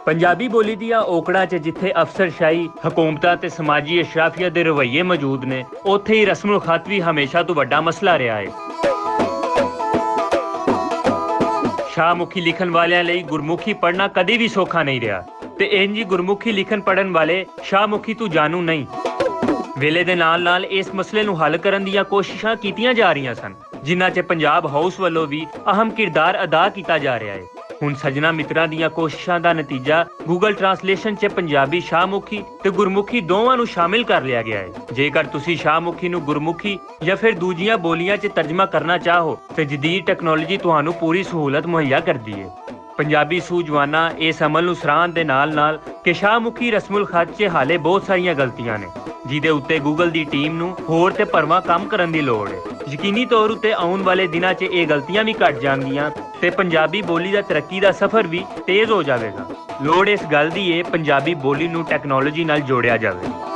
ਪੰਜਾਬੀ ਬੋਲੀ ਦੀਆਂ ਔਕੜਾਂ 'ਚ ਜਿੱਥੇ ਅਫਸਰਸ਼ਾਹੀ ਹਕੂਮਤਾਂ ਤੇ ਸਮਾਜੀ ਅਸ਼ਰਾਫੀਆ ਦੇ ਰਵੱਈਏ ਮੌਜੂਦ ਨੇ, ਉੱਥੇ ਹੀ ਰਸਮੁਲ ਖਤ ਵੀ ਹਮੇਸ਼ਾ ਤੋਂ ਵੱਡਾ ਮਸਲਾ ਰਿਹਾ ਹੈ। ਸ਼ਾਹਮੁਖੀ ਲਿਖਣ ਵਾਲਿਆਂ ਲਈ ਗੁਰਮੁਖੀ ਪੜ੍ਹਨਾ ਕਦੇ ਵੀ ਸੌਖਾ ਨਹੀਂ ਰਿਹਾ ਤੇ ਇੰਜ ਹੀ ਗੁਰਮੁਖੀ ਲਿਖਣ ਪੜ੍ਹਨ ਵਾਲੇ ਸ਼ਾਹਮੁਖੀ ਤੋਂ ਜਾਣੂ ਨਹੀਂ। ਵੇਲੇ ਦੇ ਨਾਲ-ਨਾਲ ਇਸ ਮਸਲੇ ਨੂੰ ਹੱਲ ਕਰਨ ਦੀਆਂ ਕੋਸ਼ਿਸ਼ਾਂ ਕੀਤੀਆਂ ਜਾ ਰਹੀਆਂ ਸਨ, ਜਿਨ੍ਹਾਂ 'ਚ ਪੰਜਾਬ ਹਾਊਸ ਵੱਲੋਂ ਵੀ ਅਹਿਮ ਕਿਰਦਾਰ ਅਦਾ ਕੀਤਾ ਜਾ ਰਿਹਾ ਹੈ। ਹੁਣ ਸੱਜਣਾ ਮਿੱਤਰਾਂ ਦੀਆਂ ਕੋਸ਼ਿਸ਼ਾਂ ਦਾ ਨਤੀਜਾ ਗੂਗਲ ਟਰਾਂਸਲੇਸ਼ਨ 'ਚ ਪੰਜਾਬੀ ਸ਼ਾਹਮੁਖੀ ਤੇ ਗੁਰਮੁਖੀ ਦੋਵਾਂ ਨੂੰ ਸ਼ਾਮਿਲ ਕਰ ਲਿਆ ਗਿਆ ਹੈ। ਜੇਕਰ ਤੁਸੀਂ ਸ਼ਾਹਮੁਖੀ ਨੂੰ ਗੁਰਮੁਖੀ ਜਾਂ ਫਿਰ ਦੂਜੀਆਂ ਬੋਲੀਆਂ 'ਚ ਤਰਜਮਾ ਕਰਨਾ ਚਾਹੋ ਤੇ ਜਦੀਦ ਟੈਕਨੋਲੋਜੀ ਤੁਹਾਨੂੰ ਪੂਰੀ ਸਹੂਲਤ ਮੁਹੱਈਆ ਕਰਦੀ ਹੈ। ਪੰਜਾਬੀ ਸੂਝਵਾਨਾਂ ਇਸ ਅਮਲ ਨੂੰ ਸਰਾਹਣ ਦੇ ਨਾਲ-ਨਾਲ ਕਿ ਸ਼ਾਹਮੁਖੀ ਰਸਮੁਲ ਖਤ 'ਚ ਹਾਲੇ ਬਹੁਤ ਸਾਰੀਆਂ ਗਲਤੀਆਂ ਨੇ, ਜਿਹਦੇ ਉੱਤੇ ਗੂਗਲ ਦੀ ਟੀਮ ਨੂੰ ਹੋਰ ਤੇ ਭਰਵਾਂ ਕੰਮ ਕਰਨ ਦੀ ਲੋੜ ਹੈ। ਯਕੀਨੀ ਤੌਰ ਉੱਤੇ ਆਉਣ ਵਾਲੇ ਦਿਨਾਂ 'ਚ ਇਹ ਗਲਤੀਆਂ ਵੀ ਘਟ ਜਾਣਗੀਆਂ ਤੇ ਪੰਜਾਬੀ ਬੋਲੀ ਦਾ ਤਰੱਕੀ ਦਾ ਸਫ਼ਰ ਵੀ ਤੇਜ਼ ਹੋ ਜਾਵੇਗਾ। ਲੋੜ ਇਸ ਗੱਲ ਦੀ ਹੈ ਪੰਜਾਬੀ ਬੋਲੀ ਨੂੰ ਟੈਕਨੋਲੋਜੀ ਨਾਲ ਜੋੜਿਆ ਜਾਵੇ।